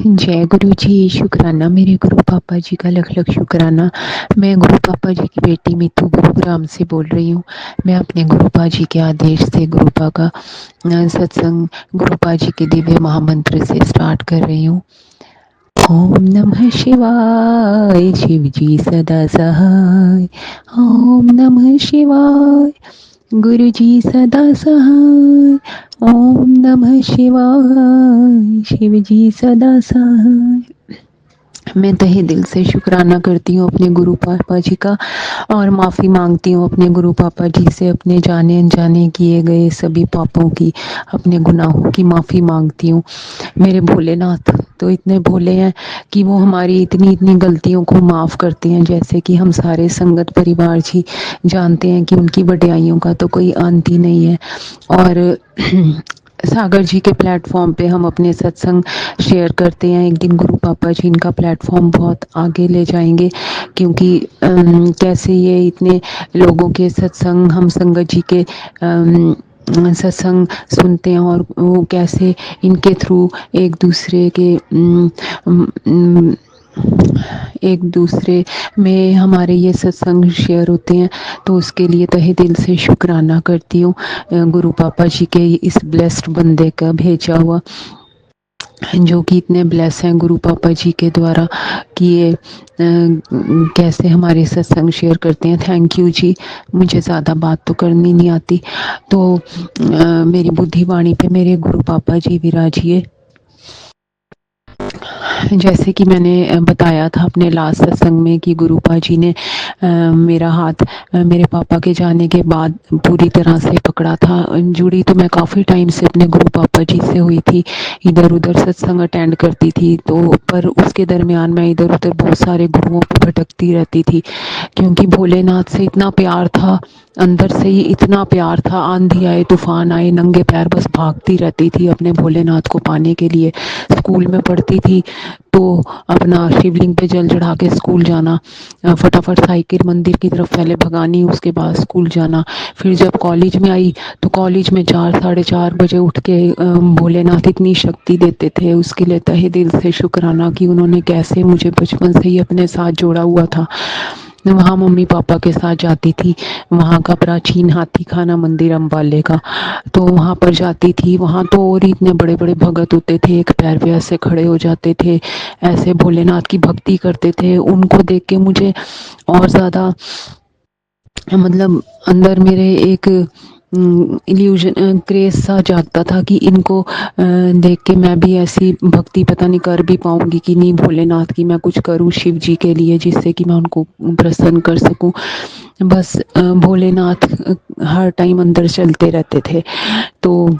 जय गुरु जी। शुक्राना मेरे गुरु पापा जी का, लख लख शुक्राना। मैं गुरु पापा जी की बेटी मीतू गुरुग्राम से बोल रही हूँ। मैं अपने गुरुपा जी के आदेश से गुरुपा का सत्संग गुरुपा जी के दिव्य महामंत्र से स्टार्ट कर रही हूँ। ओम नमः शिवाय, शिव जी सदा सहाय। ओम नमः शिवाय, गुरु जी सदा सहाय। ओम नमः शिवाय, शिव जी सदा सहाय। मैं तहे दिल से शुक्राना करती हूँ अपने गुरु पापा जी का और माफ़ी मांगती हूँ अपने गुरु पापा जी से अपने जाने अनजाने किए गए सभी पापों की, अपने गुनाहों की माफ़ी मांगती हूँ। मेरे भोलेनाथ तो इतने भोले हैं कि वो हमारी इतनी इतनी गलतियों को माफ़ करते हैं। जैसे कि हम सारे संगत परिवार जी जानते हैं कि उनकी वड्याइयों का तो कोई अंत ही नहीं है। और सागर जी के प्लेटफॉर्म पे हम अपने सत्संग शेयर करते हैं। एक दिन गुरु पापा जी इनका प्लेटफॉर्म बहुत आगे ले जाएंगे, क्योंकि कैसे ये इतने लोगों के सत्संग, हम संगत जी के सत्संग सुनते हैं और वो कैसे इनके थ्रू एक दूसरे के एक दूसरे में हमारे ये सत्संग शेयर होते हैं। तो उसके लिए तहे दिल से शुक्राना करती हूँ गुरु पापा जी के इस ब्लेस्ड बंदे का भेजा हुआ, जो कि इतने ब्लेस हैं गुरु पापा जी के द्वारा कि ये कैसे हमारे सत्संग शेयर करते हैं। थैंक यू जी। मुझे ज़्यादा बात तो करनी नहीं आती, तो मेरी बुद्धि वाणी पे मेरे गुरु पापा जी विराजिए। जैसे कि मैंने बताया था अपने लास्ट सत्संग में कि गुरुपा जी ने मेरा हाथ मेरे पापा के जाने के बाद पूरी तरह से पकड़ा था। जुड़ी तो मैं काफ़ी टाइम से अपने गुरु पापा जी से हुई थी, इधर उधर सत्संग अटेंड करती थी, तो पर उसके दरमियान मैं इधर उधर बहुत सारे गुरुओं पर भटकती रहती थी, क्योंकि भोलेनाथ से इतना प्यार था, अंदर से ही इतना प्यार था। आंधी आए तूफान आए नंगे पैर बस भागती रहती थी अपने भोलेनाथ को पाने के लिए। स्कूल में पढ़ती थी तो अपना शिवलिंग पे जल चढ़ा के स्कूल जाना, फटाफट साइकिल मंदिर की तरफ पहले भगानी, उसके बाद स्कूल जाना। फिर जब कॉलेज में आई तो कॉलेज में 4 साढ़े 4 बजे उठ के भोलेनाथ इतनी शक्ति देते थे, उसके लिए तहे दिल से शुक्राना कि उन्होंने कैसे मुझे बचपन से ही अपने साथ जोड़ा हुआ था। वहाँ मम्मी पापा के साथ जाती थी, वहाँ का प्राचीन हाथी खाना मंदिर अम्बाले का, तो वहाँ पर जाती थी। वहाँ तो और ही इतने बड़े बड़े भगत होते थे, एक पैर पे ऐसे खड़े हो जाते थे, ऐसे भोलेनाथ की भक्ति करते थे। उनको देख के मुझे और ज़्यादा मतलब अंदर मेरे एक इल्यूजन क्रेज सा जागता था कि इनको देख के मैं भी ऐसी भक्ति पता नहीं कर भी पाऊंगी कि नहीं, भोलेनाथ की मैं कुछ करूं शिव जी के लिए, जिससे कि मैं उनको प्रसन्न कर सकूं। बस भोलेनाथ हर टाइम अंदर चलते रहते थे। तो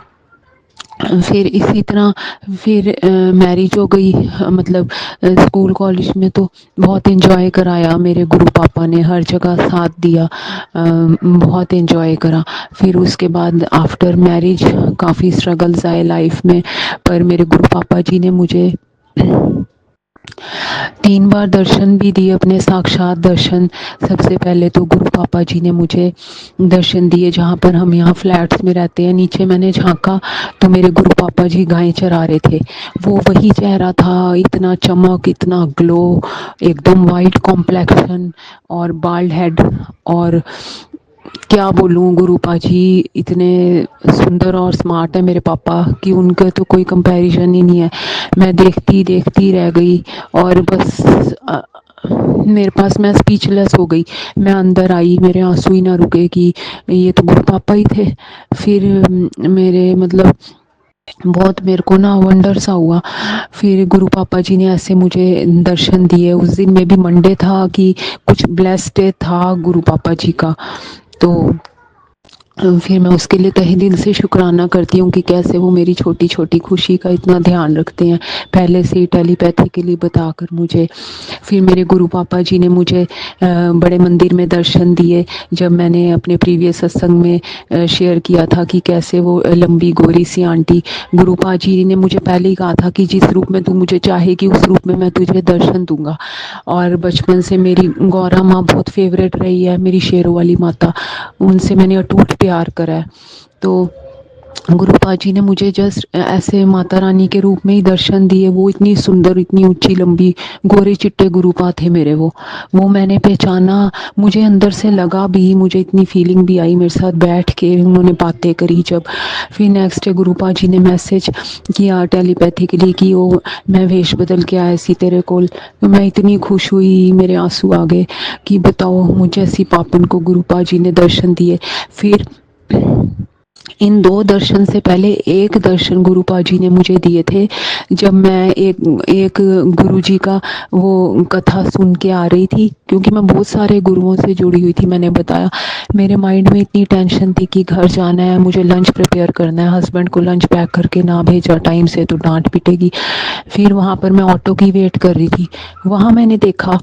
फिर इसी तरह फिर मैरिज हो गई, मतलब स्कूल कॉलेज में तो बहुत एंजॉय कराया मेरे गुरु पापा ने, हर जगह साथ दिया, बहुत एंजॉय करा। फिर उसके बाद आफ्टर मैरिज काफ़ी स्ट्रगल्स आए लाइफ में, पर मेरे गुरु पापा जी ने मुझे 3 बार दर्शन भी दिए, अपने साक्षात दर्शन। सबसे पहले तो गुरु पापा जी ने मुझे दर्शन दिए जहाँ पर हम यहाँ फ्लैट्स में रहते हैं, नीचे मैंने झांका तो मेरे गुरु पापा जी गायें चरा रहे थे। वो वही चेहरा था, इतना चमक, इतना ग्लो, एकदम वाइट कॉम्प्लेक्शन और बाल्ड हेड, और क्या बोलूँ, गुरुपा जी इतने सुंदर और स्मार्ट है मेरे पापा कि उनका तो कोई कंपैरिजन ही नहीं है। मैं देखती देखती रह गई और बस मेरे पास, मैं स्पीचलेस हो गई। मैं अंदर आई, मेरे आंसू ही ना रुके कि ये तो गुरु पापा ही थे। फिर मेरे मतलब बहुत मेरे को ना वंडर सा हुआ। फिर गुरु पापा जी ने ऐसे मुझे दर्शन दिए। उस दिन में भी मंडे था कि कुछ ब्लेस्ड डे था गुरु पापा जी का, तो फिर मैं उसके लिए तहे दिल से शुक्राना करती हूँ कि कैसे वो मेरी छोटी छोटी खुशी का इतना ध्यान रखते हैं, पहले से ही टेलीपैथिकली बताकर मुझे। फिर मेरे गुरु पापा जी ने मुझे बड़े मंदिर में दर्शन दिए, जब मैंने अपने प्रीवियस सत्संग में शेयर किया था कि कैसे वो लंबी गोरी सी आंटी, गुरुपा जी ने मुझे पहले ही कहा था कि जिस रूप में तू मुझे चाहेगी उस रूप में मैं तुझे दर्शन दूंगा। और बचपन से मेरी गौरा माँ बहुत फेवरेट रही है, मेरी शेरों वाली माता, उनसे मैंने अटूट प्यार करा है। तो गुरुपा जी ने मुझे जस्ट ऐसे माता रानी के रूप में ही दर्शन दिए। वो इतनी सुंदर, इतनी ऊंची लंबी, गोरे चिट्टे गुरुपा थे मेरे। वो मैंने पहचाना, मुझे अंदर से लगा भी, मुझे इतनी फीलिंग भी आई। मेरे साथ बैठ के उन्होंने बातें करी जब। फिर नेक्स्ट डे गुरुपा जी ने मैसेज किया टेलीपैथिकली कि वो मैं वेश बदल के आया सी तेरे कोल। तो मैं इतनी खुश हुई, मेरे आंसू आ गए कि बताओ, मुझे ऐसी पापन को गुरुपा जी ने दर्शन दिए। फिर इन 2 दर्शन से पहले एक दर्शन गुरुपा जी ने मुझे दिए थे, जब मैं एक गुरुजी का वो कथा सुन के आ रही थी, क्योंकि मैं बहुत सारे गुरुओं से जुड़ी हुई थी। मैंने बताया मेरे माइंड में इतनी टेंशन थी कि घर जाना है, मुझे लंच प्रिपेयर करना है, हस्बैंड को लंच पैक करके ना भेजा टाइम से तो डांट पिटेगी। फिर वहाँ पर मैं ऑटो की वेट कर रही थी। वहाँ मैंने देखा,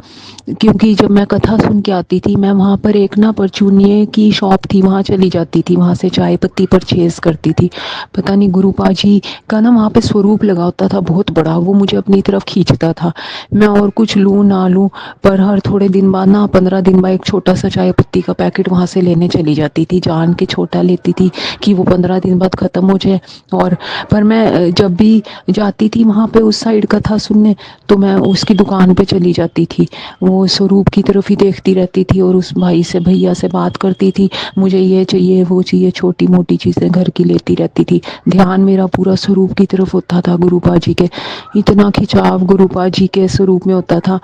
क्योंकि जब मैं कथा सुन के आती थी, मैं वहाँ पर एक ना परचूनिये की शॉप थी, वहाँ चली जाती थी, वहाँ से चाय पत्ती परचेज करती थी। पता नहीं गुरुपा जी का ना वहाँ पे स्वरूप लगा होता था बहुत बड़ा, वो मुझे अपनी तरफ खींचता था। मैं और कुछ लूँ ना लूँ, पर हर थोड़े दिन बाद ना 15 दिन बाद एक छोटा सा चाय पत्ती का पैकेट वहाँ से लेने चली जाती थी। जान के छोटा लेती थी कि वो 15 दिन बाद ख़त्म हो जाए। और पर मैं जब भी जाती थी वहाँ पे उस साइड कथा सुनने, तो मैं उसकी दुकान पे चली जाती थी। वो स्वरूप की तरफ ही देखती रहती थी और उस भाई से, भैया से बात करती थी। मुझे ये चाहिए, वो चाहिए, छोटी मोटी चीज़ें घर की लेती रहती थी। ध्यान मेरा पूरा स्वरूप की तरफ होता था, गुरुपा जी के। इतना खिंचाव गुरुपा जी के स्वरूप में होता था।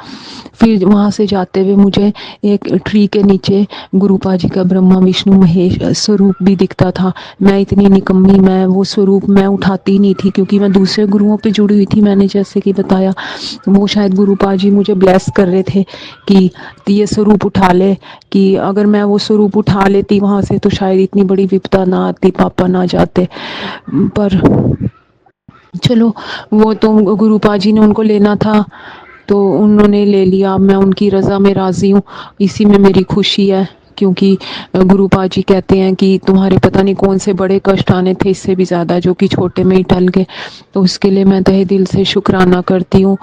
फिर वहाँ से जाते हुए मुझे एक ट्री के नीचे गुरुपा जी का ब्रह्मा विष्णु महेश स्वरूप भी दिखता था। मैं इतनी निकम्मी, मैं वो स्वरूप मैं उठाती नहीं थी, क्योंकि मैं दूसरे गुरुओं पे जुड़ी हुई थी। मैंने जैसे कि बताया, वो शायद गुरुपा जी मुझे ब्लेस कर रहे थे कि ये स्वरूप उठा ले, कि अगर मैं वो स्वरूप उठा लेती वहाँ से तो शायद इतनी बड़ी विपदा ना आती, पापा ना जाते। पर चलो, वो तो गुरुपा जी ने उनको लेना था तो उन्होंने ले लिया। मैं उनकी रज़ा में राज़ी हूँ, इसी में मेरी खुशी है। क्योंकि गुरुपा जी कहते हैं कि तुम्हारे पता नहीं कौन से बड़े कष्ट आने थे इससे भी ज़्यादा, जो कि छोटे में ही टल गए। तो उसके लिए मैं तहे दिल से शुक्राना करती हूँ,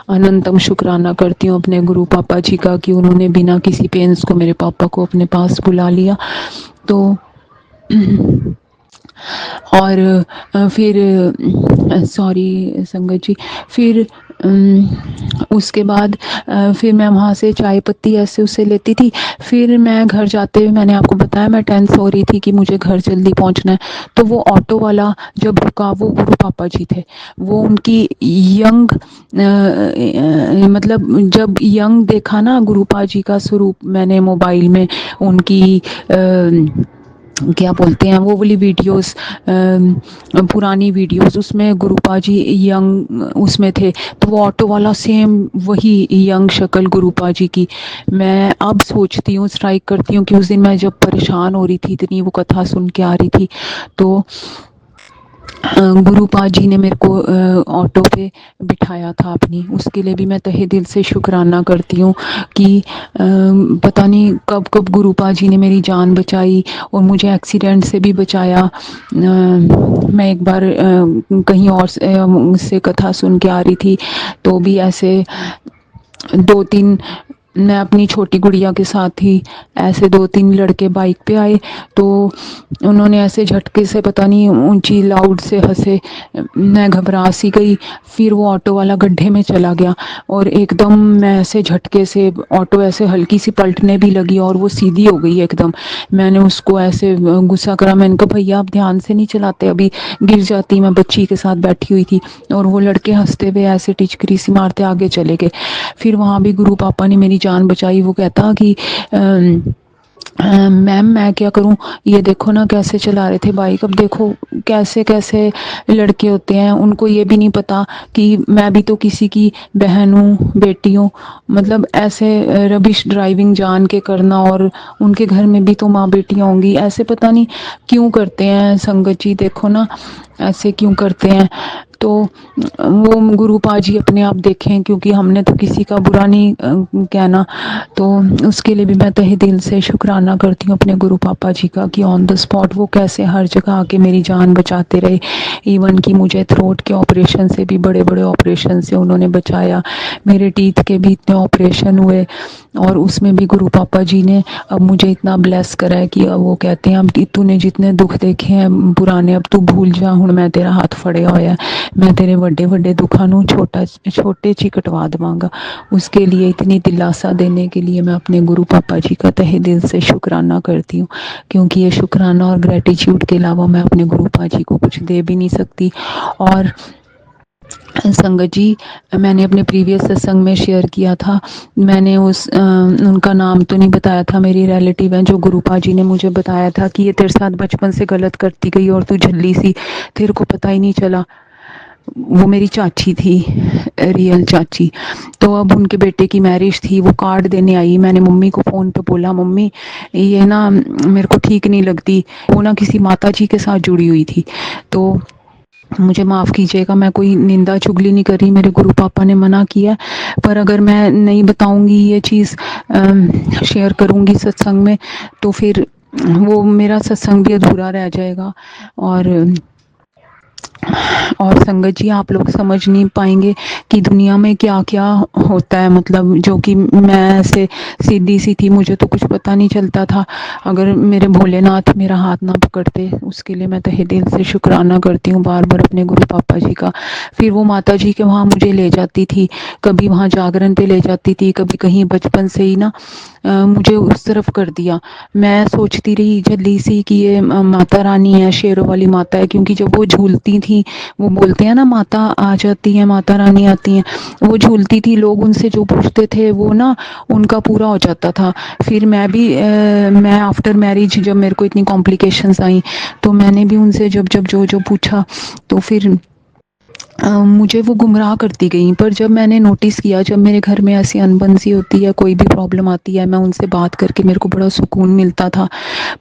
अनंतम शुक्राना करती हूँ अपने गुरु पापा जी का, कि उन्होंने बिना किसी पेंस को मेरे पापा को अपने पास बुला लिया। तो और फिर सॉरी संगत जी, फिर उसके बाद फिर मैं वहाँ से चाय पत्ती ऐसे उससे लेती थी। फिर मैं घर जाते हुए, मैंने आपको बताया मैं टेंस हो रही थी कि मुझे घर जल्दी पहुँचना है। तो वो ऑटो वाला जब रुका, वो गुरु पापा जी थे। वो उनकी यंग मतलब जब यंग देखा ना गुरुपा जी का स्वरूप मैंने मोबाइल में, उनकी क्या बोलते हैं वो वाली वीडियोस, पुरानी वीडियोस, उसमें गुरुपा जी यंग उसमें थे। तो वो ऑटो वाला सेम वही यंग शक्ल गुरुपा जी की। मैं अब सोचती हूँ, स्ट्राइक करती हूँ कि उस दिन मैं जब परेशान हो रही थी इतनी, वो कथा सुन के आ रही थी, तो गुरुपा जी ने मेरे को ऑटो पे बिठाया था अपनी। उसके लिए भी मैं तहे दिल से शुक्राना करती हूँ कि पता नहीं कब कब गुरुपा जी ने मेरी जान बचाई और मुझे एक्सीडेंट से भी बचाया। मैं एक बार कहीं और से कथा सुन के आ रही थी, तो भी ऐसे 2-3, मैं अपनी छोटी गुड़िया के साथ ही, ऐसे 2-3 लड़के बाइक पे आए, तो उन्होंने ऐसे झटके से पता नहीं ऊंची लाउड से हंसे। मैं घबरा सी गई। फिर वो ऑटो वाला गड्ढे में चला गया और एकदम मैं ऐसे झटके से, ऑटो ऐसे हल्की सी पलटने भी लगी और वो सीधी हो गई एकदम। मैंने उसको ऐसे गुस्सा करा, मैंने कहा भैया आप ध्यान से नहीं चलाते, अभी गिर जाती, मैं बच्ची के साथ बैठी हुई थी। और वो लड़के हंसते हुए ऐसे टिचकरी सी मारते आगे चले गए। फिर वहाँ भी गुरु पापा ने मेरी जान बचाई। वो कहता कि मैम मैं क्या करूं, ये देखो ना कैसे चला रहे थे बाइक, अब देखो कैसे कैसे लड़के होते हैं, उनको ये भी नहीं पता कि मैं भी तो किसी की बहन हूँ, बेटी हूँ। मतलब ऐसे रबिश ड्राइविंग जान के करना, और उनके घर में भी तो माँ बेटियाँ होंगी। ऐसे पता नहीं क्यों करते हैं संगत जी, देखो ना ऐसे क्यों करते हैं। तो वो गुरु पाजी अपने आप देखें, क्योंकि हमने तो किसी का बुरा नहीं कहना। तो उसके लिए भी मैं तहे दिल से शुक्राना करती हूँ अपने गुरु पापा जी का, कि ऑन द स्पॉट वो कैसे हर जगह आके मेरी जान बचाते रहे। इवन कि मुझे थ्रोट के ऑपरेशन से भी, बड़े बड़े ऑपरेशन से उन्होंने बचाया। मेरे टीथ के भी इतने ऑपरेशन हुए, और उसमें भी गुरु पापा जी ने अब मुझे इतना ब्लेस करा है कि अब वो कहते हैं, अब तूने जितने दुख देखे हैं पुराने, अब तू भूल जा, हूँ मैं तेरा हाथ फड़िया होया, मैं तेरे ਵੱਡੇ ਵੱਡੇ दुखा नू छोटे ची कटवा देवांगा। उसके लिए, इतनी दिलासा देने के लिए मैं अपने गुरु पापा जी का तहे दिल से शुक्राना करती हूँ, क्योंकि ये शुक्राना और ग्रेटिट्यूड के अलावा मैं अपने गुरु पापा जी को कुछ दे भी नहीं सकती। और संगत जी, मैंने अपने प्रीवियस सत्संग में शेयर किया था, मैंने उनका नाम तो नहीं बताया था, मेरी रिलेटिव हैं जो गुरुपा जी ने मुझे बताया था कि ये तेरे साथ बचपन से गलत करती गई और तू झल्ली सी, तेरे को पता ही नहीं चला। वो मेरी चाची थी, रियल चाची। तो अब उनके बेटे की मैरिज थी, वो कार्ड देने आई। मैंने मम्मी को फ़ोन पे बोला, मम्मी ये ना मेरे को ठीक नहीं लगती। वो ना किसी माता जी के साथ जुड़ी हुई थी। तो मुझे माफ़ कीजिएगा, मैं कोई निंदा चुगली नहीं कर रही, मेरे गुरु पापा ने मना किया, पर अगर मैं नहीं बताऊंगी ये चीज़, शेयर करूंगी सत्संग में, तो फिर वो मेरा सत्संग भी अधूरा रह जाएगा। और संगत जी, आप लोग समझ नहीं पाएंगे कि दुनिया में क्या क्या होता है, मतलब जो कि मैं ऐसे सीधी सी थी, मुझे तो कुछ पता नहीं चलता था अगर मेरे भोलेनाथ मेरा हाथ ना पकड़ते। उसके लिए मैं तहे दिल से शुक्राना करती हूँ बार बार अपने गुरु पापा जी का। फिर वो माता जी के वहाँ मुझे ले जाती थी, कभी वहाँ जागरण पे ले जाती थी, कभी कहीं, बचपन से ही ना मुझे उस तरफ कर दिया। मैं सोचती रही जल्दी सी कि ये माता रानी है, शेरों वाली माता है, क्योंकि जब वो झूलती थी, वो बोलते हैं ना माता आ जाती है, माता रानी आती हैं, वो झूलती थी, लोग उनसे जो पूछते थे वो ना उनका पूरा हो जाता था। फिर मैं भी मैं आफ्टर मैरिज जब मेरे को इतनी कॉम्प्लिकेशंस आई, तो मैंने भी उनसे जब जब जो जो पूछा, तो फिर मुझे वो गुमराह करती गई। पर जब मैंने नोटिस किया, जब मेरे घर में ऐसी अनबन सी होती है, कोई भी प्रॉब्लम आती है, मैं उनसे बात करके मेरे को बड़ा सुकून मिलता था।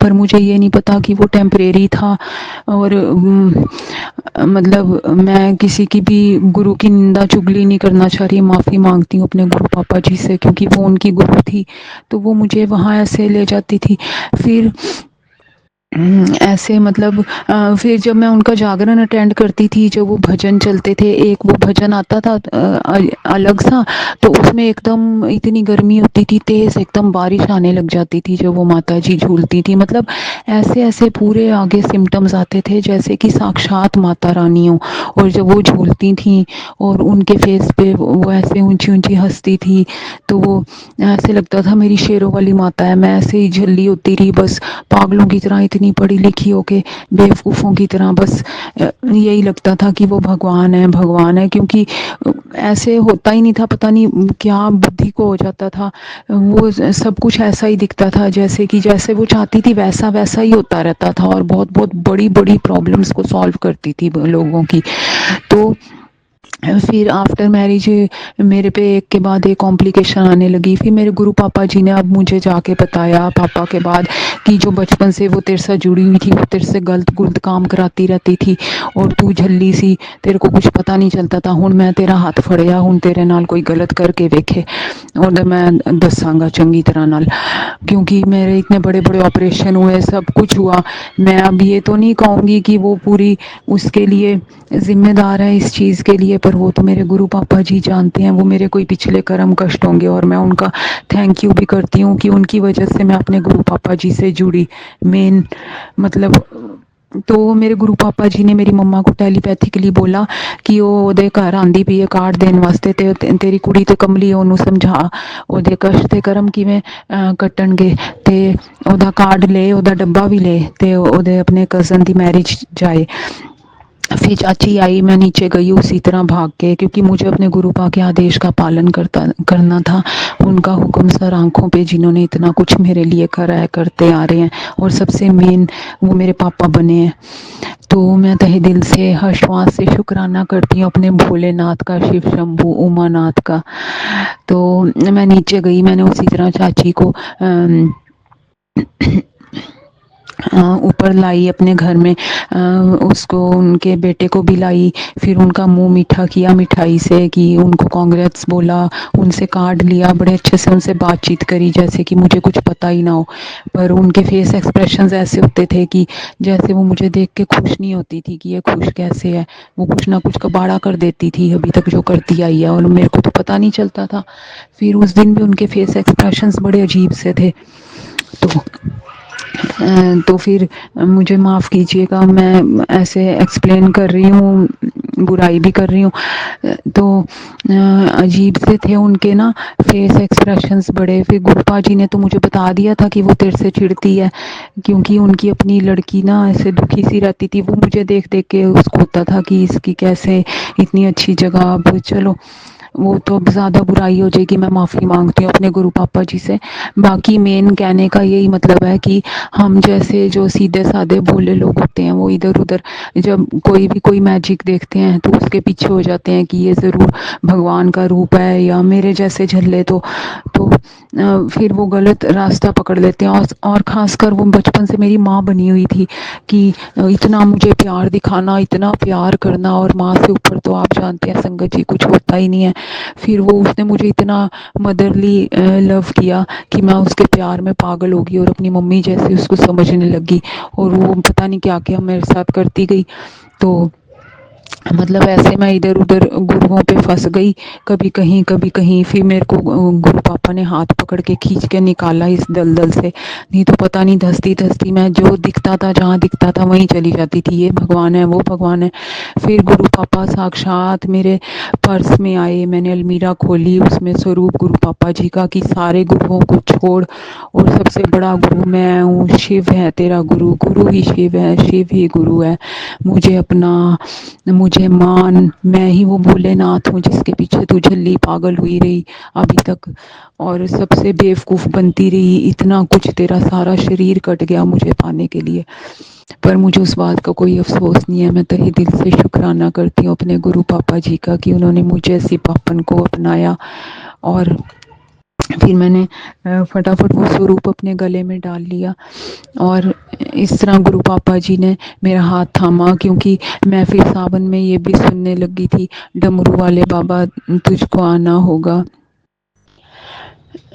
पर मुझे ये नहीं पता कि वो टेम्परेरी था। और मतलब मैं किसी की भी गुरु की निंदा चुगली नहीं करना चाह रही, माफ़ी मांगती हूँ अपने गुरु पापा जी से, क्योंकि वो उनकी गुरु थी, तो वो मुझे वहाँ ऐसे ले जाती थी। फिर ऐसे मतलब फिर जब मैं उनका जागरण अटेंड करती थी, जब वो भजन चलते थे, एक वो भजन आता था अलग सा, तो उसमें एकदम इतनी गर्मी होती थी, तेज एकदम बारिश आने लग जाती थी जब वो माता जी झूलती थी। मतलब ऐसे ऐसे पूरे आगे सिम्टम्स आते थे जैसे कि साक्षात माता रानी हो। और जब वो झूलती थी और उनके फेस पे वो ऐसे ऊंची ऊंची हंसती थी, तो वो ऐसे लगता था मेरी शेरों वाली माता है। मैं ऐसे ही झल्ली होती रही, बस पागलों की तरह, इतनी पढ़ी लिखी होके बेवकूफ़ों की तरह, बस यही लगता था कि वो भगवान है, भगवान है, क्योंकि ऐसे होता ही नहीं था, पता नहीं क्या बुद्धि को हो जाता था। वो सब कुछ ऐसा ही दिखता था, जैसे कि जैसे वो चाहती थी वैसा वैसा ही होता रहता था, और बहुत बहुत बड़ी बड़ी प्रॉब्लम्स को सॉल्व करती थी लोगों की। तो फिर आफ्टर मैरिज मेरे पे एक के बाद एक कॉम्प्लिकेशन आने लगी। फिर मेरे गुरु पापा जी ने अब मुझे जाके बताया पापा के बाद, कि जो बचपन से वो तेरे साथ जुड़ी हुई थी, वो तेरे से गलत गुलत काम कराती रहती थी, और तू झल्ली सी, तेरे को कुछ पता नहीं चलता था। हुण मैं तेरा हाथ फड़िया, हुण तेरे नाल कोई गलत करके वेखे, और मैं दसांगा चंगी तरह नाल, क्योंकि मेरे इतने बड़े बड़े ऑपरेशन हुए, सब कुछ हुआ। मैं अब ये तो नहीं कहूँगी कि वो पूरी उसके लिए जिम्मेदार है इस चीज़ के लिए, पर वो तो मेरे गुरु पापा जी जानते हैं, वो मेरे कोई पिछले कर्म कष्ट होंगे, और मैं उनका थैंक यू भी करती हूँ कि उनकी वजह से मैं अपने गुरु पापा जी से जुड़ी। मेन मतलब, तो मेरे गुरु पापा जी ने मेरी मम्मा को टेलीपैथिकली बोला कि ਉਹ ਉਹਦੇ ਘਰ ਆਂਦੀ ਪਈ ਹੈ ਕਾਰਡ ਦੇਣ ਵਾਸਤੇ, ਤੇ ਤੇਰੀ ਕੁੜੀ ਤੇ ਕਮਲੀ, ਉਹਨੂੰ ਸਮਝਾ ਉਹਦੇ ਕਸ਼ਟ ਤੇ ਕਰਮ ਕਿਵੇਂ ਕੱਟਣਗੇ, ਤੇ ਉਹਦਾ ਕਾਰਡ ਲੈ, ਉਹਦਾ ਡੱਬਾ ਵੀ ਲੈ, ਤੇ ਉਹਦੇ ਆਪਣੇ ਕਜ਼ਨ ਦੀ ਮੈਰਿਜ ਜਾਏ। फिर चाची आई, मैं नीचे गई उसी तरह भाग के, क्योंकि मुझे अपने गुरु पा के आदेश का पालन करना था। उनका हुक्म सर आंखों पे, जिन्होंने इतना कुछ मेरे लिए करा है, करते आ रहे हैं, और सबसे मेन वो मेरे पापा बने हैं। तो मैं तहे दिल से हर्षवास से शुक्राना करती हूँ अपने भोलेनाथ का, शिव शंभू उमानाथ का। तो मैं नीचे गई, मैंने उसी तरह चाची को ऊपर लाई अपने घर में, उसको उनके बेटे को भी लाई। फिर उनका मुंह मीठा किया मिठाई से कि उनको कांग्रेट्स बोला, उनसे कार्ड लिया, बड़े अच्छे से उनसे बातचीत करी जैसे कि मुझे कुछ पता ही ना हो। पर उनके फेस एक्सप्रेशंस ऐसे होते थे कि जैसे वो मुझे देख के खुश नहीं होती थी कि ये खुश कैसे है। वो कुछ ना कुछ कबाड़ा कर देती थी अभी तक जो करती आई है, और मेरे को तो पता नहीं चलता था। फिर उस दिन भी उनके फेस एक्सप्रेशंस बड़े अजीब से थे। तो तो फिर मुझे माफ़ कीजिएगा, मैं ऐसे एक्सप्लेन कर रही हूँ, बुराई भी कर रही हूँ। तो अजीब से थे उनके ना फेस एक्सप्रेशंस बड़े। फिर गुप्ता जी ने तो मुझे बता दिया था कि वो तेरे से चिढ़ती है, क्योंकि उनकी अपनी लड़की ना ऐसे दुखी सी रहती थी। वो मुझे देख देख के उसको होता था कि इसकी कैसे इतनी अच्छी जगह। अब चलो, वो तो अब ज़्यादा बुराई हो जाएगी, मैं माफ़ी मांगती हूँ अपने गुरु पापा जी से। बाकी मेन कहने का यही मतलब है कि हम जैसे जो सीधे साधे भोले लोग होते हैं, वो इधर उधर जब कोई मैजिक देखते हैं तो उसके पीछे हो जाते हैं कि ये ज़रूर भगवान का रूप है, या मेरे जैसे झल्ले तो फिर वो गलत रास्ता पकड़ लेते हैं। और ख़ासकर वो बचपन से मेरी माँ बनी हुई थी कि इतना मुझे प्यार दिखाना, इतना प्यार करना, और माँ से ऊपर तो आप जानते हैं संगत जी कुछ होता ही नहीं है। फिर वो उसने मुझे इतना मदरली लव किया कि मैं उसके प्यार में पागल हो गई और अपनी मम्मी जैसे उसको समझने लगी, और वो पता नहीं क्या क्या मेरे साथ करती गई। तो मतलब ऐसे मैं इधर उधर गुरुओं पे फंस गई, कभी कहीं। फिर मेरे को गुरु पापा ने हाथ पकड़ के खींच के निकाला इस दलदल से। नहीं तो पता नहीं धंसती धंसती मैं जो दिखता था, जहाँ दिखता था वहीं चली जाती थी। ये भगवान है, वो भगवान है। फिर गुरु पापा साक्षात मेरे पर्स में आए, मैंने अलमीरा खोली, उसमें स्वरूप गुरु पापा जी का कि सारे गुरुओं को छोड़ और सबसे बड़ा गुरु मैं हूँ। शिव है तेरा गुरु, गुरु ही शिव है, शिव ही गुरु है। मुझे अपना, मुझे मान, मैं ही वो भोलेनाथ हूँ जिसके पीछे तू झल्ली पागल हुई रही अभी तक, और सबसे बेवकूफ़ बनती रही। इतना कुछ तेरा सारा शरीर कट गया मुझे पाने के लिए, पर मुझे उस बात का कोई अफसोस नहीं है। मैं तहे दिल से शुक्राना करती हूँ अपने गुरु पापा जी का कि उन्होंने मुझे ऐसी पापन को अपनाया। और फिर मैंने फटाफट वो स्वरूप अपने गले में डाल लिया, और इस तरह गुरु पापा जी ने मेरा हाथ थामा, क्योंकि मैं फिर सावन में ये भी सुनने लगी थी, डमरू वाले बाबा तुझको आना होगा,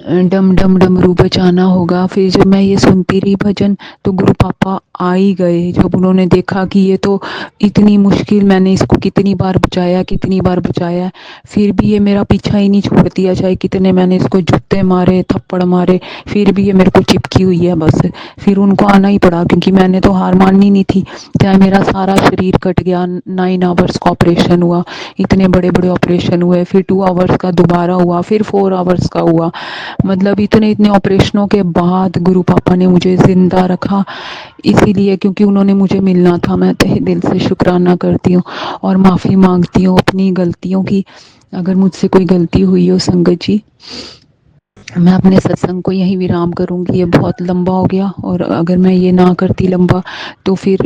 डम डम डमरू बजाना होगा। फिर जब मैं ये सुनती रही भजन, तो गुरु पापा आ ही गए। जब उन्होंने देखा कि ये तो इतनी मुश्किल, मैंने इसको कितनी बार बचाया, फिर भी ये मेरा पीछा ही नहीं छोड़ती है। चाहे कितने मैंने इसको जूते मारे, थप्पड़ मारे, फिर भी ये मेरे को चिपकी हुई है बस। फिर उनको आना ही पड़ा, क्योंकि मैंने तो हार माननी नहीं थी। चाहे मेरा सारा शरीर कट गया, 9 आवर्स का ऑपरेशन हुआ, इतने बड़े बड़े ऑपरेशन हुए, फिर 2 आवर्स का दोबारा हुआ, फिर 4 आवर्स का हुआ। मतलब इतने इतने ऑपरेशनों के बाद गुरु पापा ने मुझे ज़िंदा रखा, इसीलिए क्योंकि उन्होंने मुझे मिलना था। मैं तहे दिल से शुक्राना करती हूँ और माफ़ी मांगती हूँ अपनी गलतियों की। अगर मुझसे कोई गलती हुई हो संगत जी, मैं अपने सत्संग को यहीं विराम करूँगी। ये बहुत लंबा हो गया, और अगर मैं ये ना करती लंबा तो फिर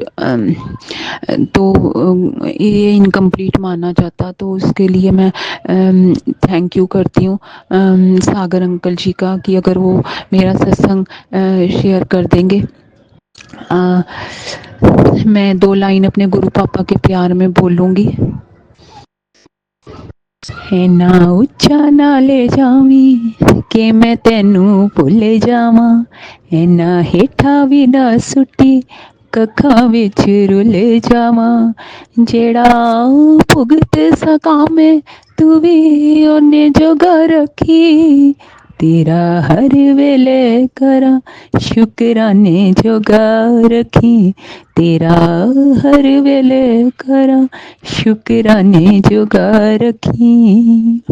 ये इनकम्प्लीट माना जाता। तो उसके लिए मैं थैंक यू करती हूँ सागर अंकल जी का, कि अगर वो मेरा सत्संग शेयर कर देंगे। मैं 2 लाइन अपने गुरु पापा के प्यार में बोलूँगी। है ना उच्चा ना ले जावी कि मैं तेनू भुल जावा, है ना हेठा भी ना सुटी कखा विच रुल जावा, जेड़ा भुगत सका मैं तू भी ओने जोगा रखी, तेरा हर वेले करा शुकराने जोगा रखी, तेरा हर वेले करा शुकराने जोगा रखी।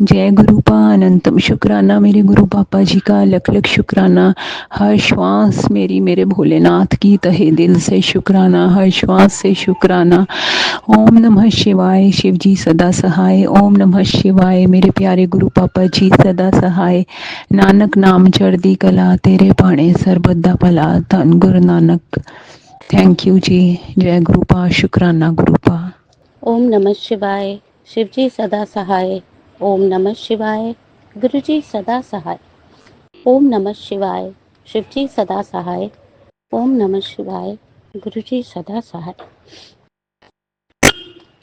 जय गुरु अनंतम शुक्राना मेरे गुरु पापा जी का, लख लख शुक्राना। हर श्वास मेरी मेरे भोलेनाथ की तहे दिल से शुक्राना, हर श्वास से शुक्राना। ओम नमः शिवाय, शिव जी सदा सहाय। ओम नमः शिवाय, मेरे प्यारे गुरु पापा जी सदा सहाय। नानक नाम चढ़दी कला, तेरे भाणे सरबत दा भला, धन गुरु नानक। थैंक यू जी। जय गुरुपा, शुक्राना गुरुपा। ओम नमः शिवाय, शिवजी सदा सहाय। ओम नमः शिवाय, गुरुजी सदा सहाय। ओम नमः शिवाय, शिवजी सदा सहाय। ओम नमः शिवाय। गुरुजी सदा सहाय।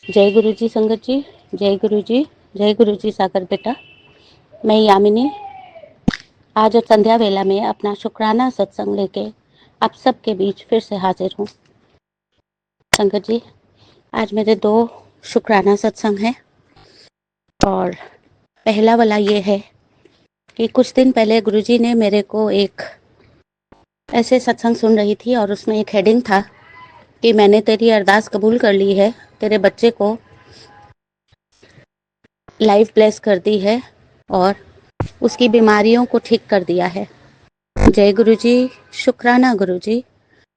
जय गुरुजी संगत जी। जय गुरुजी। जय गुरुजी सागर बेटा। मैं यामिनी आज संध्या वेला में अपना शुक्राना सत्संग लेके आप सबके बीच फिर से हाजिर हूँ। संगत जी, आज मेरे 2 शुक्राना सत्संग हैं और पहला वाला ये है कि कुछ दिन पहले गुरुजी ने मेरे को एक ऐसे सत्संग सुन रही थी और उसमें एक हेडिंग था कि मैंने तेरी अरदास कबूल कर ली है, तेरे बच्चे को लाइफ ब्लेस कर दी है और उसकी बीमारियों को ठीक कर दिया है। जय गुरुजी, शुक्राना गुरुजी,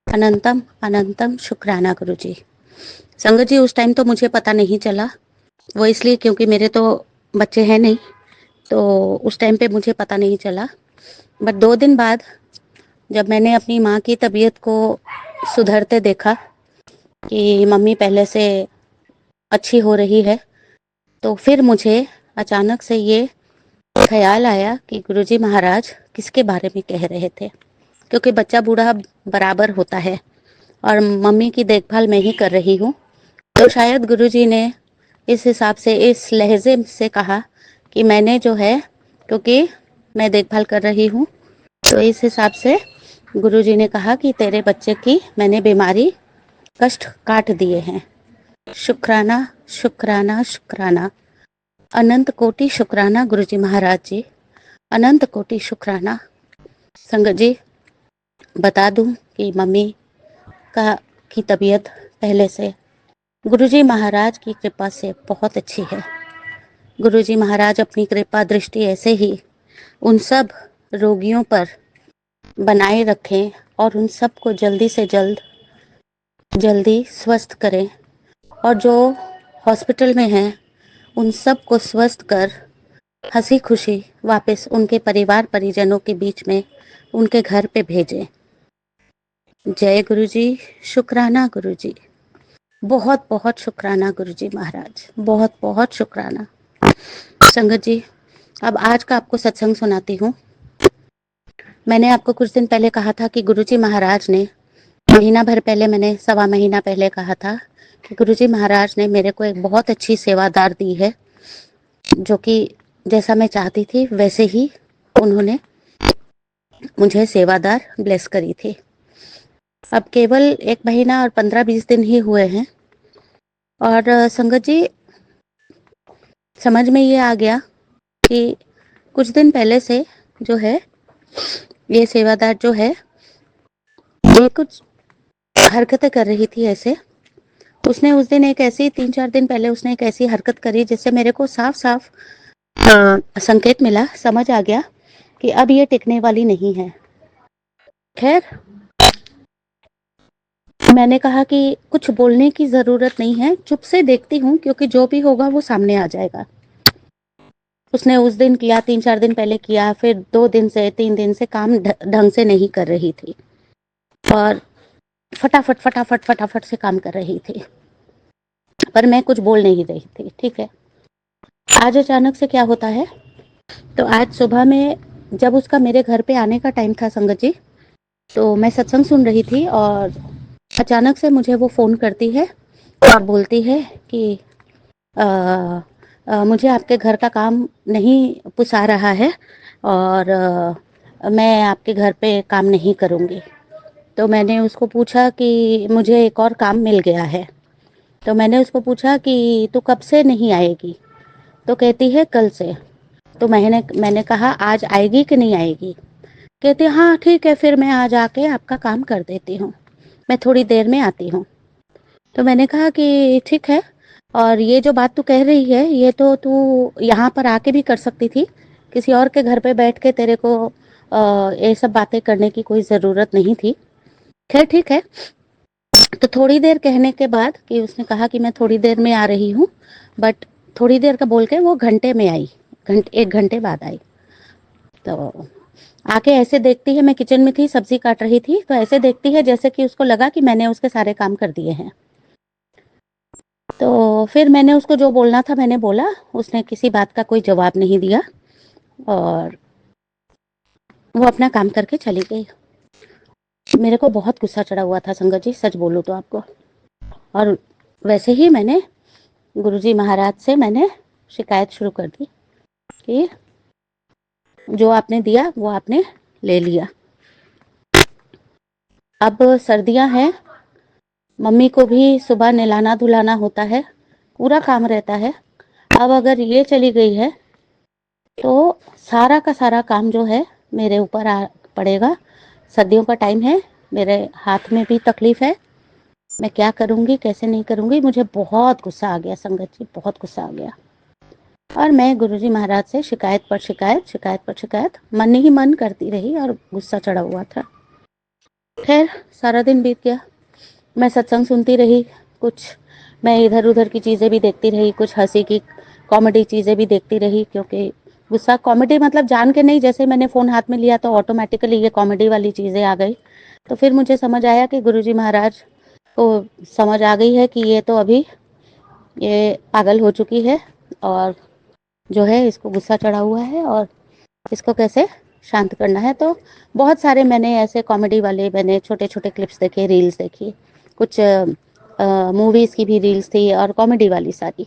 अनंतम अनंतम शुक्राना गुरुजी। संगत जी, उस टाइम तो मुझे पता नहीं चला, वो इसलिए क्योंकि मेरे तो बच्चे हैं नहीं, तो उस टाइम पे मुझे पता नहीं चला। बट 2 दिन बाद जब मैंने अपनी माँ की तबीयत को सुधरते देखा कि मम्मी पहले से अच्छी हो रही है, तो फिर मुझे अचानक से ये ख्याल आया कि गुरुजी महाराज किसके बारे में कह रहे थे, क्योंकि बच्चा बूढ़ा बराबर होता है और मम्मी की देखभाल मैं ही कर रही हूँ, तो शायद गुरुजी ने इस हिसाब से इस लहजे से कहा कि मैंने जो है, क्योंकि मैं देखभाल कर रही हूँ, तो इस हिसाब से गुरुजी ने कहा कि तेरे बच्चे की मैंने बीमारी कष्ट काट दिए हैं। शुक्राना शुक्राना शुक्राना, अनंत कोटि शुक्राना गुरुजी महाराज जी, अनंत कोटि शुक्राना। संगत जी, बता दूं कि मम्मी की तबीयत पहले से गुरुजी महाराज की कृपा से बहुत अच्छी है। गुरुजी महाराज अपनी कृपा दृष्टि ऐसे ही उन सब रोगियों पर बनाए रखें और उन सब को जल्दी से जल्दी स्वस्थ करें, और जो हॉस्पिटल में हैं उन सब को स्वस्थ कर हंसी खुशी वापस उनके परिवार परिजनों के बीच में उनके घर पे भेजें। जय गुरुजी, शुक्राना गुरुजी, बहुत बहुत शुक्राना गुरुजी महाराज, बहुत बहुत शुक्राना। संगत जी, अब आज का आपको सत्संग सुनाती हूँ। मैंने आपको कुछ दिन पहले कहा था कि गुरुजी महाराज ने महीना भर पहले, मैंने 1.25 महीना पहले कहा था कि गुरुजी महाराज ने मेरे को एक बहुत अच्छी सेवादार दी है, जो कि जैसा मैं चाहती थी वैसे ही उन्होंने मुझे सेवादार ब्लेस करी थी। अब केवल 1 महीना और 15-20 दिन ही हुए हैं और संगत जी, समझ में ये आ गया कि कुछ दिन पहले से जो है ये सेवादार जो है ये कुछ हरकतें कर रही थी ऐसे। उसने उस दिन एक ऐसी 3-4 दिन पहले उसने एक ऐसी हरकत करी जिससे मेरे को साफ साफ संकेत मिला, समझ आ गया कि अब ये टिकने वाली नहीं है। खैर, मैंने कहा कि कुछ बोलने की जरूरत नहीं है, चुप से देखती हूँ, क्योंकि जो भी होगा वो सामने आ जाएगा। उसने उस दिन किया, 3-4 दिन पहले किया, फिर 2 दिन से 3 दिन से काम ढंग से नहीं कर रही थी और फटाफट फटाफट फटाफट से काम कर रही थी, पर मैं कुछ बोल नहीं रही थी। ठीक है, आज अचानक से क्या होता है, तो आज सुबह में जब उसका मेरे घर पे आने का टाइम था संगत जी, तो मैं सत्संग सुन रही थी और अचानक से मुझे वो फ़ोन करती है और बोलती है कि मुझे आपके घर का काम नहीं पुसा रहा है और मैं आपके घर पे काम नहीं करूँगी। तो मैंने उसको पूछा कि मुझे एक और काम मिल गया है। तो मैंने उसको पूछा कि तू कब से नहीं आएगी? तो कहती है कल से। तो मैंने कहा आज आएगी कि नहीं आएगी? कहती हाँ ठीक है, फिर मैं आज आके आपका काम कर देती हूँ, मैं थोड़ी देर में आती हूँ। तो मैंने कहा कि ठीक है, और ये जो बात तू कह रही है ये तो तू यहाँ पर आके भी कर सकती थी, किसी और के घर पे बैठ के तेरे को ये सब बातें करने की कोई ज़रूरत नहीं थी। खैर ठीक है। तो थोड़ी देर कहने के बाद कि उसने कहा कि मैं थोड़ी देर में आ रही हूँ, बट थोड़ी देर का बोल के वो घंटे में आई, 1 घंटे बाद आई। तो आके ऐसे देखती है, मैं किचन में थी, सब्जी काट रही थी, तो ऐसे देखती है जैसे कि उसको लगा कि मैंने उसके सारे काम कर दिए हैं। तो फिर मैंने उसको जो बोलना था मैंने बोला, उसने किसी बात का कोई जवाब नहीं दिया और वो अपना काम करके चली गई। मेरे को बहुत गुस्सा चढ़ा हुआ था संगत जी, सच बोलूँ तो आपको। और वैसे ही मैंने गुरुजी महाराज से मैंने शिकायत शुरू कर दी कि जो आपने दिया वो आपने ले लिया। अब सर्दियां हैं, मम्मी को भी सुबह नहलाना धुलाना होता है, पूरा काम रहता है। अब अगर ये चली गई है तो सारा का सारा काम जो है मेरे ऊपर आ पड़ेगा। सर्दियों का टाइम है, मेरे हाथ में भी तकलीफ है, मैं क्या करूँगी कैसे नहीं करूँगी। मुझे बहुत गुस्सा आ गया संगत जी, बहुत गुस्सा आ गया। और मैं गुरुजी महाराज से शिकायत पर शिकायत, शिकायत पर शिकायत मन ही मन करती रही और गुस्सा चढ़ा हुआ था। खैर सारा दिन बीत गया, मैं सत्संग सुनती रही, कुछ मैं इधर उधर की चीज़ें भी देखती रही, कुछ हंसी की कॉमेडी चीज़ें भी देखती रही, क्योंकि गुस्सा कॉमेडी मतलब जान के नहीं, जैसे मैंने फ़ोन हाथ में लिया तो ऑटोमेटिकली ये कॉमेडी वाली चीज़ें आ गई। तो फिर मुझे समझ आया कि गुरुजी महाराज को समझ आ गई है कि ये तो अभी ये पागल हो चुकी है और जो है इसको गुस्सा चढ़ा हुआ है और इसको कैसे शांत करना है। तो बहुत सारे मैंने ऐसे कॉमेडी वाले मैंने छोटे छोटे क्लिप्स देखे, रील्स देखी, कुछ मूवीज़ की भी रील्स थी और कॉमेडी वाली सारी।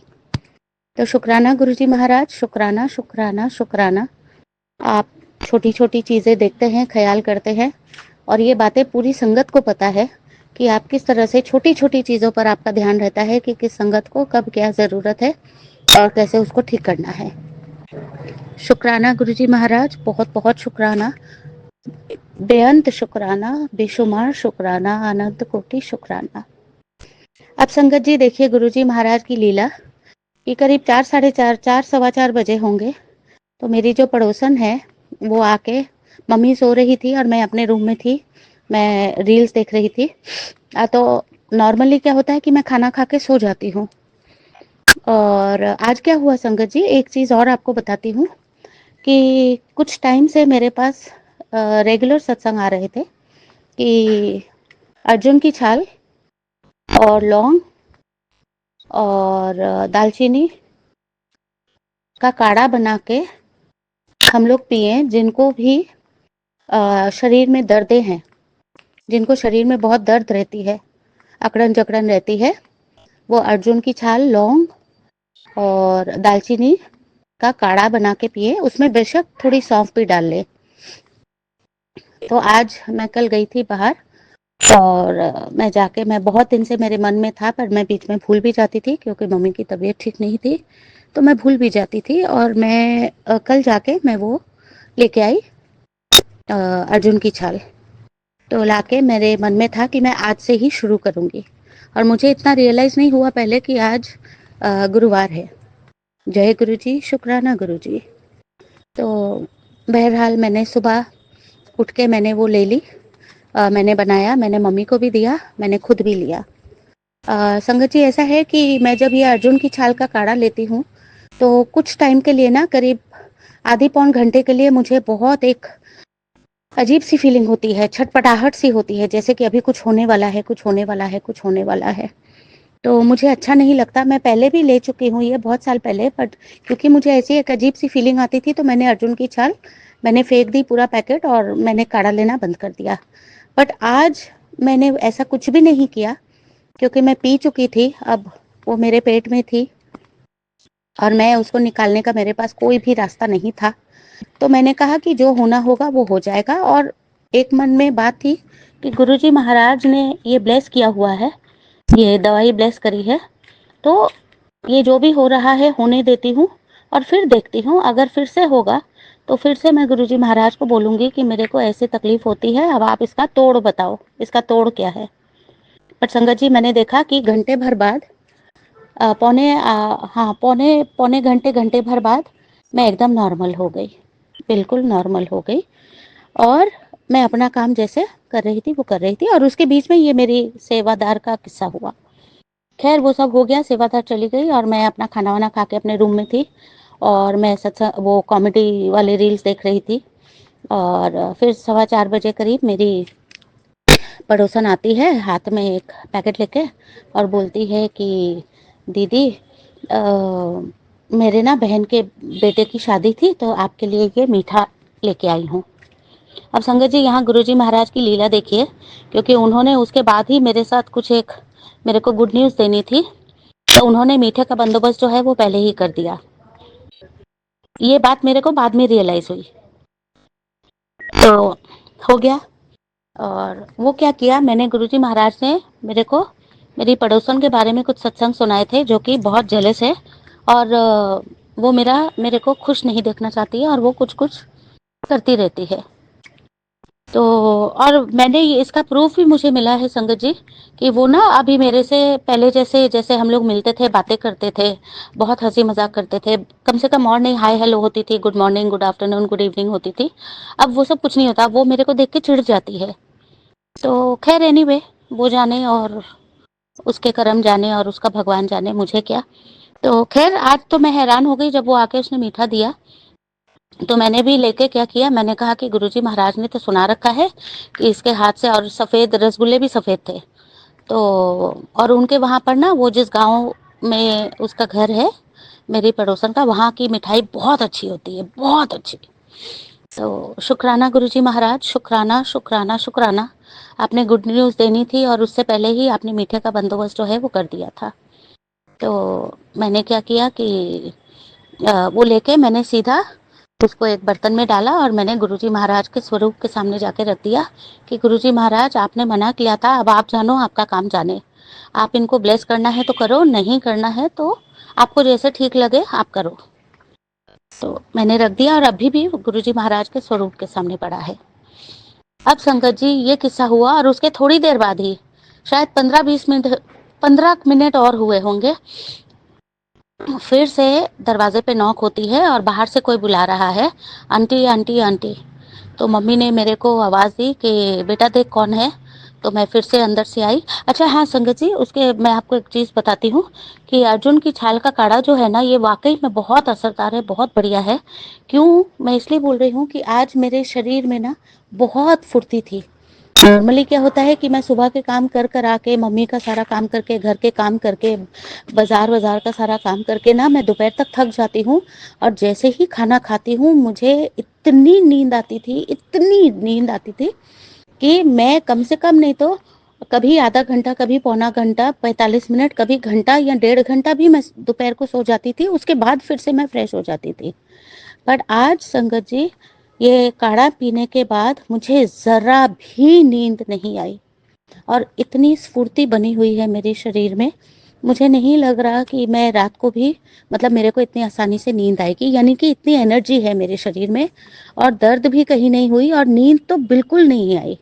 तो शुक्राना गुरुजी महाराज, शुक्राना शुक्राना शुक्राना। आप छोटी छोटी चीज़ें देखते हैं, ख्याल करते हैं और ये बातें पूरी संगत को पता है कि आप किस तरह से छोटी छोटी चीज़ों पर आपका ध्यान रहता है कि किस संगत को कब क्या ज़रूरत है और कैसे उसको ठीक करना है। शुक्राना गुरुजी महाराज, बहुत बहुत शुक्राना, बेअंत शुक्राना, बेशुमार शुक्राना, अनंत कोटि शुक्राना। अब संगत जी देखिए गुरुजी महाराज की लीला कि करीब 4 साढ़े 4 4 सवा 4 बजे होंगे तो मेरी जो पड़ोसन है वो आके, मम्मी सो रही थी और मैं अपने रूम में थी, मैं रील्स देख रही थी। तो नॉर्मली क्या होता है कि मैं खाना खा के सो जाती हूँ। और आज क्या हुआ संगत जी, एक चीज़ और आपको बताती हूँ कि कुछ टाइम से मेरे पास रेगुलर सत्संग आ रहे थे कि अर्जुन की छाल और लौंग और दालचीनी का काढ़ा बना के हम लोग पिए, जिनको भी शरीर में दर्दें हैं, जिनको शरीर में बहुत दर्द रहती है, अकड़न जकड़न रहती है, वो अर्जुन की छाल, लौंग और दालचीनी का काढ़ा बना के पिए, उसमें बेशक थोड़ी सौंफ भी डाल ले। तो आज मैं कल गई थी बाहर और मैं जाके, मैं बहुत दिन से मेरे मन में था पर मैं बीच में भूल भी जाती थी क्योंकि मम्मी की तबीयत ठीक नहीं थी, तो मैं भूल भी जाती थी। और मैं कल जाके मैं वो लेके आई अर्जुन की छाल, तो लाके मेरे मन में था कि मैं आज से ही शुरू करूँगी। और मुझे इतना रियलाइज़ नहीं हुआ पहले कि आज गुरुवार है। जय गुरु जी, शुक्राना गुरु जी। तो बहरहाल मैंने सुबह उठ के मैंने वो ले ली, मैंने बनाया, मैंने मम्मी को भी दिया, मैंने खुद भी लिया। संगत जी ऐसा है कि मैं जब ये अर्जुन की छाल का काढ़ा लेती हूँ तो कुछ टाइम के लिए ना, करीब आधे पौन घंटे के लिए मुझे बहुत एक अजीब सी फीलिंग होती है, छटपटाहट सी होती है, जैसे कि अभी कुछ होने वाला है, कुछ होने वाला है, कुछ होने वाला है। तो मुझे अच्छा नहीं लगता। मैं पहले भी ले चुकी हूँ ये बहुत साल पहले, बट क्योंकि मुझे ऐसी एक अजीब सी फीलिंग आती थी तो मैंने अर्जुन की छाल मैंने फेंक दी पूरा पैकेट और मैंने काढ़ा लेना बंद कर दिया। बट आज मैंने ऐसा कुछ भी नहीं किया क्योंकि मैं पी चुकी थी, अब वो मेरे पेट में थी और मैं उसको निकालने का मेरे पास कोई भी रास्ता नहीं था। तो मैंने कहा कि जो होना होगा वो हो जाएगा। और एक मन में बात थी कि गुरुजी महाराज ने ये ब्लेस किया हुआ है, ये दवाई ब्लेस करी है, तो ये जो भी हो रहा है होने देती हूँ और फिर देखती हूँ, अगर फिर से होगा तो फिर से मैं गुरुजी महाराज को बोलूँगी कि मेरे को ऐसी तकलीफ होती है, अब आप इसका तोड़ बताओ, इसका तोड़ क्या है। पर संगत जी मैंने देखा कि घंटे भर बाद, पौने पौने घंटे घंटे भर बाद मैं एकदम नॉर्मल हो गई, बिल्कुल नॉर्मल हो गई और मैं अपना काम जैसे कर रही थी वो कर रही थी। और उसके बीच में ये मेरी सेवादार का किस्सा हुआ। खैर वो सब हो गया, सेवादार चली गई और मैं अपना खाना वाना खा के अपने रूम में थी और मैं वो कॉमेडी वाले रील्स देख रही थी। और फिर 4:15 करीब मेरी पड़ोसन आती है हाथ में एक पैकेट लेके और बोलती है कि दीदी मेरे ना बहन के बेटे की शादी थी तो आपके लिए ये मीठा लेके आई हूँ। अब संगत जी यहाँ गुरुजी महाराज की लीला देखिए, क्योंकि उन्होंने उसके बाद ही मेरे साथ कुछ एक मेरे को गुड न्यूज़ देनी थी, तो उन्होंने मीठे का बंदोबस्त जो है वो पहले ही कर दिया। ये बात मेरे को बाद में रियलाइज हुई, तो हो गया। और वो क्या किया, मैंने गुरुजी महाराज ने मेरे को मेरी पड़ोसन के बारे में कुछ सत्संग सुनाए थे, जो कि बहुत जेलस है और वो मेरे को खुश नहीं देखना चाहती है और वो कुछ कुछ करती रहती है। तो और मैंने इसका प्रूफ भी मुझे मिला है संगत जी, कि वो ना अभी मेरे से पहले जैसे हम लोग मिलते थे, बातें करते थे, बहुत हंसी मजाक करते थे, कम से कम मॉर्निंग हाय हेलो होती थी, good morning good afternoon good evening होती थी। अब वो सब कुछ नहीं होता, वो मेरे को देख के चिढ़ जाती है। तो खैर एनीवे, वो जाने और उसके कर्म जाने और उसका भगवान जाने, मुझे क्या। तो खैर आज तो मैं हैरान हो गई जब वो आके उसने मीठा दिया, तो मैंने भी लेके क्या किया, मैंने कहा कि गुरुजी महाराज ने तो सुना रखा है कि इसके हाथ से, और सफ़ेद रसगुल्ले भी सफ़ेद थे, तो और उनके वहाँ पर ना, वो जिस गांव में उसका घर है मेरी पड़ोसन का, वहाँ की मिठाई बहुत अच्छी होती है, बहुत अच्छी। तो शुक्राना गुरुजी महाराज, शुक्राना शुक्राना शुक्राना। आपने गुड न्यूज़ देनी थी और उससे पहले ही आपने मीठे का बंदोबस्त जो है वो कर दिया था। तो मैंने क्या किया कि वो लेके मैंने सीधा उसको एक बर्तन में डाला और मैंने गुरुजी महाराज के स्वरूप के सामने जाके रख दिया कि गुरुजी महाराज आपने मना किया था, अब आप जानो, आपका काम जाने। आप इनको ब्लेस करना है तो करो, नहीं करना है तो आपको जैसे ठीक लगे आप करो। तो मैंने रख दिया और अभी भी गुरुजी महाराज के स्वरूप के सामने पड़ा है। अब संगत जी ये किस्सा हुआ और उसके थोड़ी देर बाद ही, शायद 15 मिनट और हुए होंगे, फिर से दरवाजे पे नॉक होती है और बाहर से कोई बुला रहा है, आंटी आंटी आंटी। तो मम्मी ने मेरे को आवाज़ दी कि बेटा देख कौन है। तो मैं फिर से अंदर से आई। अच्छा हाँ संगत जी, उसके मैं आपको एक चीज़ बताती हूँ कि अर्जुन की छाल का काढ़ा जो है ना, ये वाकई में बहुत असरदार है, बहुत बढ़िया है। क्यों मैं इसलिए बोल रही हूँ कि आज मेरे शरीर में ना बहुत फुर्ती थी। नॉर्मली क्या होता है कि मैं सुबह के काम कर कर आके, मम्मी का सारा काम करके, घर के काम करके, बाजार बाजार का सारा काम करके ना मैं दोपहर तक थक जाती हूँ, और जैसे ही खाना खाती हूँ मुझे इतनी नींद आती थी, इतनी नींद आती थी कि मैं कम से कम नहीं तो कभी आधा घंटा, कभी पौना घंटा, 45 मिनट, कभी घंटा या 1.5 घंटा भी मैं दोपहर को सो जाती थी, उसके बाद फिर से मैं फ्रेश हो जाती थी। बट आज संगत जी ये काढ़ा पीने के बाद मुझे ज़रा भी नींद नहीं आई और इतनी स्फूर्ति बनी हुई है मेरे शरीर में, मुझे नहीं लग रहा कि मैं रात को भी, मतलब मेरे को इतनी आसानी से नींद आएगी, यानी कि इतनी एनर्जी है मेरे शरीर में, और दर्द भी कहीं नहीं हुई और नींद तो बिल्कुल नहीं आई।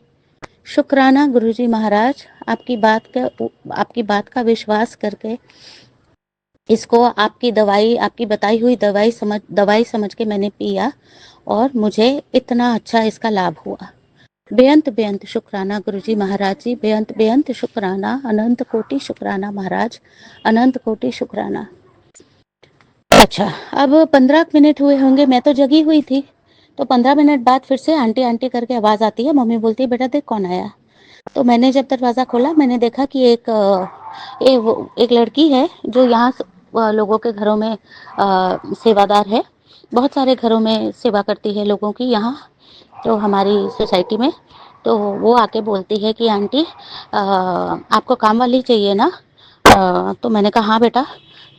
शुक्राना गुरुजी महाराज, आपकी बात का विश्वास करके इसको आपकी बताई हुई दवाई समझ के मैंने पिया और मुझे इतना अच्छा इसका लाभ हुआ। बेअंत बेअंत शुक्राना गुरुजी महाराज जी, बेअंत बेअंत शुक्राना, अनंत कोटि शुक्राना महाराज, अनंत कोटि शुक्राना। अच्छा, अब 15 मिनट हुए होंगे, मैं तो जगी हुई थी। तो 15 मिनट बाद फिर से आंटी आंटी करके आवाज़ आती है, मम्मी बोलती है बेटा देख कौन आया। तो मैंने जब दरवाज़ा खोला, मैंने देखा कि एक लड़की है जो यहाँ लोगों के घरों में सेवादार है, बहुत सारे घरों में सेवा करती है लोगों की यहाँ, तो हमारी सोसाइटी में। तो वो आके बोलती है कि आंटी आपको काम वाली चाहिए ना। तो मैंने कहा हाँ बेटा।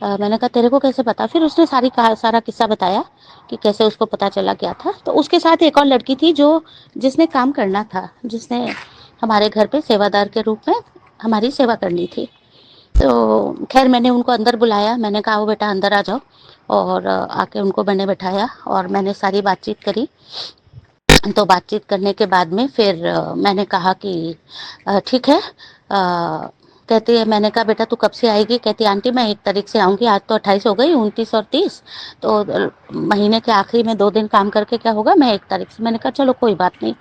मैंने कहा तेरे को कैसे पता। फिर उसने सारा किस्सा बताया कि कैसे उसको पता चला क्या था। तो उसके साथ एक और लड़की थी जिसने काम करना था, जिसने हमारे घर पे सेवादार के रूप में हमारी सेवा करनी थी। तो खैर मैंने उनको अंदर बुलाया, मैंने कहा वो बेटा अंदर आ जाओ, और आके उनको मैंने बैठाया और मैंने सारी बातचीत करी। तो बातचीत करने के बाद में फिर मैंने कहा कि ठीक है। कहती है, मैंने कहा बेटा तू कब से आएगी। कहती आंटी मैं 1 तारीख से आऊँगी, आज तो 28 हो गई, 29 और 30, तो महीने के आखिरी में 2 दिन काम करके क्या होगा, मैं 1 तारीख से। मैंने कहा चलो कोई बात नहीं।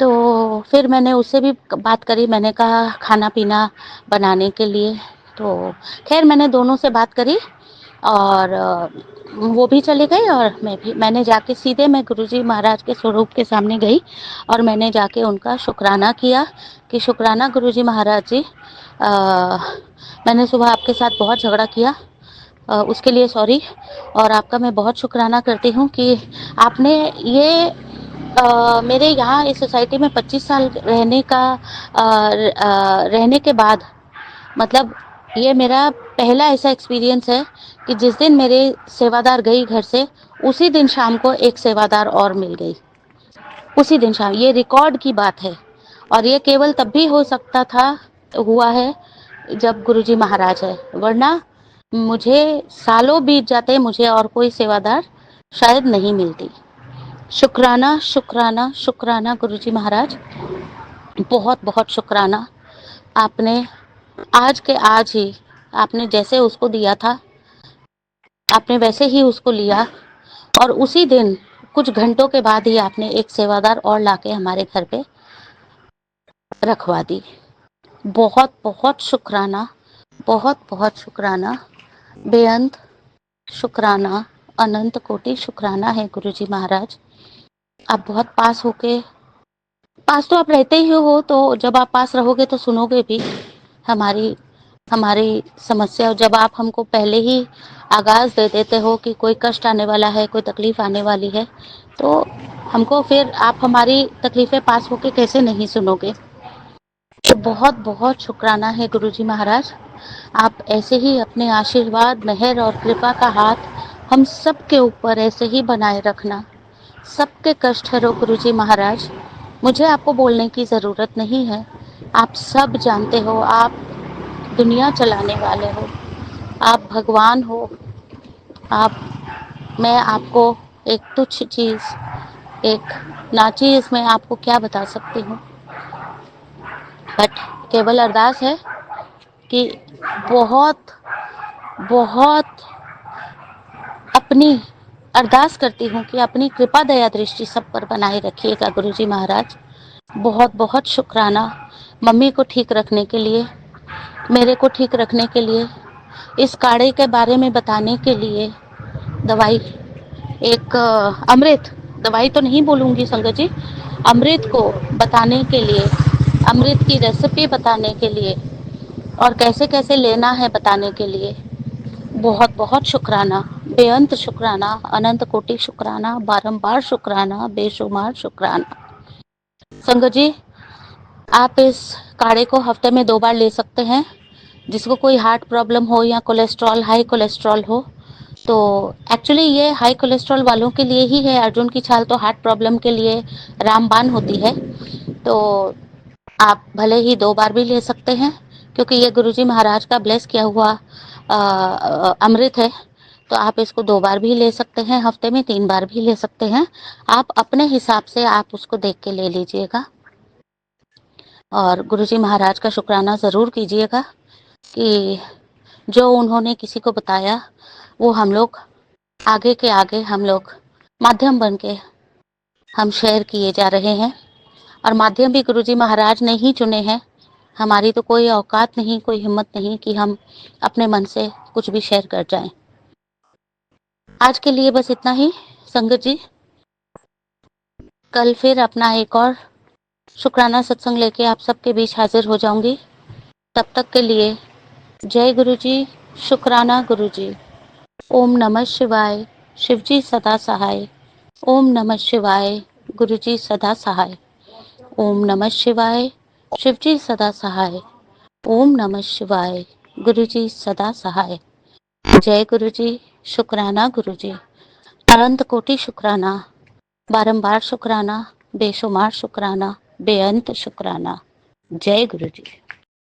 तो फिर मैंने उससे भी बात करी, मैंने कहा खाना पीना बनाने के लिए। तो खैर मैंने दोनों से बात करी और वो भी चले गए और मैंने जाके सीधे मैं गुरुजी महाराज के स्वरूप के सामने गई और मैंने जाके उनका शुक्राना किया कि शुक्राना गुरुजी महाराज जी, मैंने सुबह आपके साथ बहुत झगड़ा किया, उसके लिए सॉरी। और आपका मैं बहुत शुक्राना करती हूँ कि आपने ये मेरे यहाँ इस सोसाइटी में 25 साल रहने के बाद, मतलब ये मेरा पहला ऐसा एक्सपीरियंस है कि जिस दिन मेरे सेवादार गई घर से, उसी दिन शाम को एक सेवादार और मिल गई। उसी दिन शाम, ये रिकॉर्ड की बात है। और ये केवल तब भी हो सकता था, हुआ है, जब गुरुजी महाराज है, वरना मुझे सालों बीत जाते, मुझे और कोई सेवादार शायद नहीं मिलती। शुक्राना शुक्राना शुक्राना गुरुजी महाराज, बहुत बहुत शुक्राना। आपने आज के आज ही, आपने जैसे उसको दिया था, आपने वैसे ही उसको लिया, और उसी दिन कुछ घंटों के बाद ही आपने एक सेवादार और लाके हमारे घर पे रखवा दी। बहुत बहुत शुक्राना, बहुत बहुत शुक्राना, बेअंत शुक्राना, अनंत कोटि शुक्राना है गुरुजी महाराज। आप बहुत पास तो आप रहते ही हो, तो जब आप पास रहोगे तो सुनोगे भी हमारी हमारी समस्या। जब आप हमको पहले ही आगाज दे देते हो कि कोई कष्ट आने वाला है, कोई तकलीफ आने वाली है, तो हमको फिर आप हमारी तकलीफें पास होके कैसे नहीं सुनोगे। तो बहुत बहुत शुक्राना है गुरुजी महाराज। आप ऐसे ही अपने आशीर्वाद, मेहर और कृपा का हाथ हम सब के ऊपर ऐसे ही बनाए रखना। सबके कष्ट हरो गुरुजी महाराज। मुझे आपको बोलने की ज़रूरत नहीं है, आप सब जानते हो। आप दुनिया चलाने वाले हो, आप भगवान हो। मैं आपको एक तुच्छ चीज़, एक नाचीज़ में आपको क्या बता सकती हूँ, बट केवल अरदास है कि बहुत बहुत अपनी अरदास करती हूँ कि अपनी कृपा दया दृष्टि सब पर बनाए रखिएगा गुरुजी महाराज। बहुत बहुत शुक्राना मम्मी को ठीक रखने के लिए, मेरे को ठीक रखने के लिए, इस काढ़े के बारे में बताने के लिए, दवाई, एक अमृत, दवाई तो नहीं बोलूँगी संगत जी, अमृत को बताने के लिए, अमृत की रेसिपी बताने के लिए, और कैसे कैसे लेना है बताने के लिए बहुत बहुत शुक्राना, बेअंत शुक्राना, अनंत कोटि शुक्राना, बारंबार शुक्राना, बेशुमार शुक्राना। संगत जी, आप इस काढ़े को हफ्ते में 2 बार ले सकते हैं। जिसको कोई हार्ट प्रॉब्लम हो या कोलेस्ट्रॉल, हाई कोलेस्ट्रॉल हो, तो एक्चुअली ये हाई कोलेस्ट्रॉल वालों के लिए ही है। अर्जुन की छाल तो हार्ट प्रॉब्लम के लिए रामबाण होती है। तो आप भले ही 2 बार भी ले सकते हैं, क्योंकि ये गुरुजी महाराज का ब्लेस किया हुआ अमृत है। तो आप इसको 2 बार भी ले सकते हैं, हफ्ते में 3 बार भी ले सकते हैं। आप अपने हिसाब से आप उसको देख के ले लीजिएगा, और गुरुजी महाराज का शुक्राना ज़रूर कीजिएगा कि जो उन्होंने किसी को बताया, वो हम लोग आगे के आगे, हम लोग माध्यम बन के हम शेयर किए जा रहे हैं। और माध्यम भी गुरुजी महाराज ने ही चुने हैं। हमारी तो कोई औकात नहीं, कोई हिम्मत नहीं कि हम अपने मन से कुछ भी शेयर कर जाएं। आज के लिए बस इतना ही संगत जी। कल फिर अपना एक और शुक्राना सत्संग लेके आप सबके बीच हाजिर हो जाऊंगी। तब तक के लिए जय गुरुजी, शुक्राना गुरुजी। ओम नमः शिवाय, शिवजी सदा सहाय। ओम नमः शिवाय, गुरुजी सदा सहाय। ओम नमः शिवाय, शिवजी सदा सहाय। ओम नमः शिवाय, गुरुजी सदा सहाय। जय गुरुजी, शुक्राना गुरुजी, अनंत कोटि शुक्राना, बारंबार शुक्राना, बेशुमार शुक्राना, बेअंत शुक्राना। जय गुरुजी।